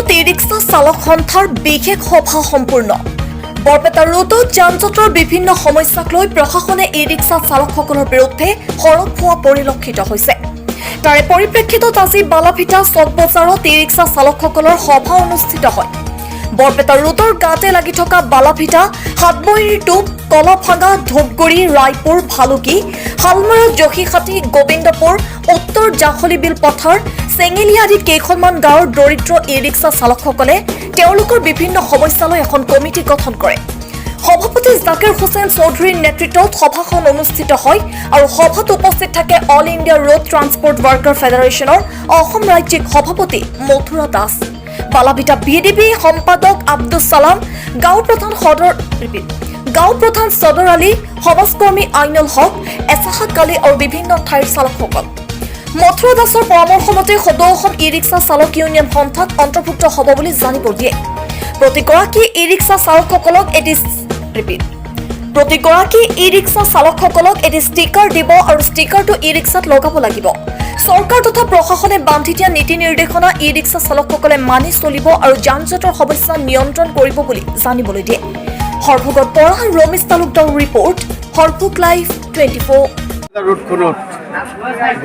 বৰপেটাত ই-ৰিক্সা চালক সন্থাৰ বিশেষ সভা সম্পূৰ্ণ। বৰপেটা ৰোডত যান-জঁটৰ বিভিন্ন সমস্যাক লৈ প্ৰশাসনে ই-ৰিক্সা চালকসকলৰ বিৰুদ্ধে সৰব হোৱা পৰিলক্ষিত হৈছে। তাৰে পৰিপ্ৰেক্ষিতত আজি বালাভিটা চক বজাৰত ই-ৰিক্সা চালকসকলৰ সভা অনুষ্ঠিত হয়। বৰপেটা ৰোডৰ গাতে লাগি থকা বালাভিটা, হাটমৈৰীৰ টোপ, কলাভাঙা, ধূপগুৰি, ৰায়পুৰ, ভালুকি, শালমৰা, জহিখাটি, গোবিন্দপুৰ, উত্তৰ জাখলিবিল পথাৰ, চেঙেলী আদি কেইখনমান গাঁৱৰ দৰিদ্ৰ ই-ৰিক্সা চালকসকলে তেওঁলোকৰ বিভিন্ন সমস্যালৈ এখন কমিটি গঠন কৰে। সভাপতি জাকিৰ হুছেইন চৌধুৰীৰ নেতৃত্বত সভাখন অনুষ্ঠিত হয় আৰু সভাত উপস্থিত থাকে all India road transport worker ফেডাৰেশ্যনৰ অসম ৰাজ্যিক সভাপতি মথুৰা দাস, বালাভিটা বিডিবি সম্পাদক আব্দুল ছালাম, গাঁও প্ৰধান সদৰ আলী, সমাজকৰ্মী আইনুল হক, এছাহাক আলী আৰু বিভিন্ন ঠাইৰ চালকসকল। মথুৰা দাসৰ পৰামৰ্শ মতে সদৌ অসম ই-ৰিক্সা চালক ইউনিয়ন সন্থাত অন্তৰ্ভুক্ত হ'ব বুলি জানিব দিয়ে। প্ৰতিগৰাকী ই-ৰিক্সা চালকসকলক এটি ষ্টিকাৰ দিব আৰু ষ্টিকাৰটো ই-ৰিক্সাত লগাব লাগিব। চৰকাৰ তথা প্ৰশাসনে বান্ধি দিয়া নীতি নিৰ্দেশনা ই-ৰিক্সা চালকসকলে মানি চলিব আৰু যান-জঁটৰ সমস্যা নিয়ন্ত্ৰণ কৰিব বুলি জানিবলৈ দিয়ে। হৰভোগত পৰা ৰমেশ তালুকদাৰ ৰিপৰ্ট, হৰভোগ লাইভ 24। ৰোডখনত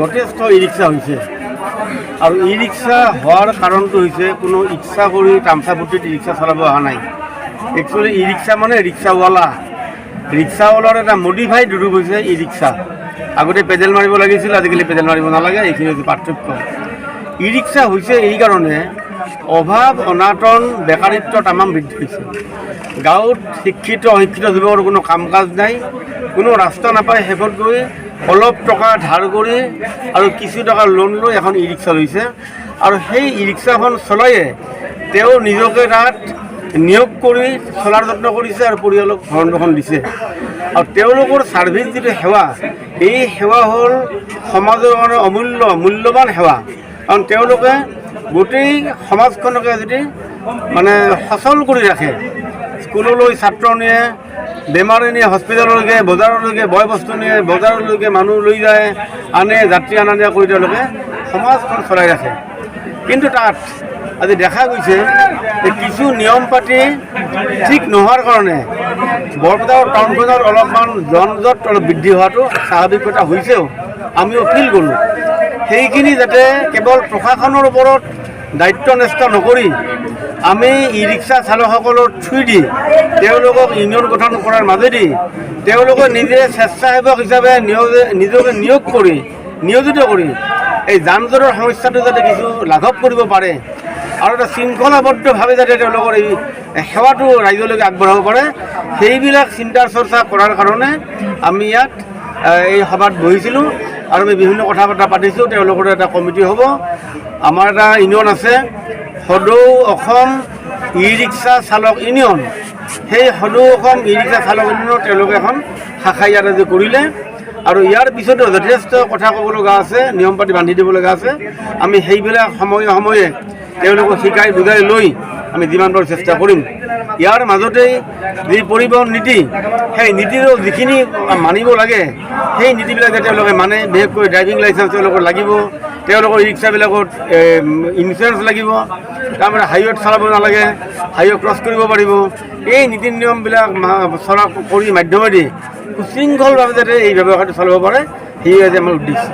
যথেষ্ট ই-ৰিক্সা হৈছে আৰু ই-ৰিক্সা হোৱাৰ কাৰণটো হৈছে কোনো ইচ্ছা কৰি তামচা ফূৰ্তিত ই-ৰিক্সা চলাব অহা নাই। একচুৱেলি ই-ৰিক্সা মানে ৰিক্সাৱালাৰ এটা মডিফাইড ৰূপ হৈছে ই-ৰিক্সা। আগতে পেডেল মাৰিব লাগিছিল, আজিকালি পেডেল মাৰিব নালাগে, এইখিনি হৈছে পাৰ্থক্য। ই-ৰিক্সা হৈছে এইকাৰণে অভাৱ, অনাটন, বেকাৰিত্ব তামাম বৃদ্ধি হৈছে। গাঁৱত শিক্ষিত অশিক্ষিত যুৱকৰ কোনো কাম কাজ নাই, কোনো ৰাস্তা নাপায়, শেষত গৈ অলপ টকা ধাৰ কৰি আৰু কিছু টকা লোন লৈ এখন ই-ৰিক্সা লৈছে আৰু সেই ই-ৰিক্সাখন চলায়ে তেওঁ নিজকে তাত নিয়োগ কৰি চলাৰ যত্ন কৰিছে আৰু পৰিয়ালক ভৰণ পোষণ দিছে। আৰু তেওঁলোকৰ ছাৰ্ভিচ যিটো সেৱা, এই সেৱা হ'ল সমাজৰ কাৰণে মূল্যৱান সেৱা। কাৰণ তেওঁলোকে গোটেই সমাজখনকে যদি সচল কৰি ৰাখে, স্কুললৈ ছাত্ৰ নিয়ে, বেমাৰী নিয়ে হস্পিটেললৈকে, বজাৰলৈকে বয় বস্তু নিয়ে, বজাৰলৈকে মানুহ লৈ যায়, আনে, যাত্ৰী অনা নিয়া কৰি তেওঁলোকে সমাজখন চলাই ৰাখে। কিন্তু তাত আজি দেখা গৈছে যে কিছু নিয়ম পাতি ঠিক নোহোৱাৰ কাৰণে বৰপেটা টাউনখনত অলপমান যান-জঁট অলপ বৃদ্ধি হোৱাটো স্বাভাৱিক কথা হৈছেও, আমিও ফিল কৰোঁ। সেইখিনি যাতে কেৱল প্ৰশাসনৰ ওপৰত দায়িত্ব ন্যস্ত নকৰি আমি ই-ৰিক্সা চালকসকলৰ থ্ৰু দি তেওঁলোকক ইউনিয়ন গঠন কৰাৰ মাজেদি তেওঁলোকে নিজে স্বেচ্ছাসেৱক হিচাপে নিজকে নিয়োজিত কৰি এই যান-জঁটৰ সমস্যাটো যাতে কিছু লাঘৱ কৰিব পাৰে আৰু এটা শৃংখলাবদ্ধভাৱে যাতে তেওঁলোকৰ এই সেৱাটো ৰাইজলৈকে আগবঢ়াব পাৰে, সেইবিলাক চিন্তা চৰ্চা কৰাৰ কাৰণে আমি ইয়াত এই সভাত বহিছিলোঁ আৰু আমি বিভিন্ন কথা বতৰা পাতিছোঁ। তেওঁলোকৰ এটা কমিটি হ'ব। আমাৰ এটা ইউনিয়ন আছে, সদৌ অসম ই-ৰিক্সা চালক ইউনিয়ন। সেই সদৌ অসম ই-ৰিক্সা চালক ইউনিয়নৰ তেওঁলোকে এখন শাখা ইয়াত আজি কৰিলে আৰু ইয়াৰ পিছতো যথেষ্ট কথা ক'ব লগা আছে, নিয়ম পাতি বান্ধি দিব লগা আছে। আমি সেইবিলাক সময়ে সময়ে তেওঁলোকক শিকাই বুজাই লৈ আমি যিমান পাৰোঁ চেষ্টা কৰিম। ইয়াৰ মাজতেই যি পৰিবহণ নীতি, সেই নীতিৰো যিখিনি মানিব লাগে সেই নীতিবিলাক যাতে তেওঁলোকে মানে, বিশেষকৈ ড্ৰাইভিং লাইচেঞ্চ তেওঁলোকৰ লাগিব, তেওঁলোকৰ ই-ৰিক্সাবিলাকত ইঞ্চুৰেঞ্চ লাগিব, তাৰমানে হাইৱেত চলাব নালাগে, হাইৱে ক্ৰছ কৰিব পাৰিব, এই নীতি নিয়মবিলাক চলা কৰি মাধ্যমেদি সুশৃংখলভাৱে যাতে এই ব্যৱসায়টো চলাব পাৰে, সেয়ে আমাৰ উদ্দেশ্য।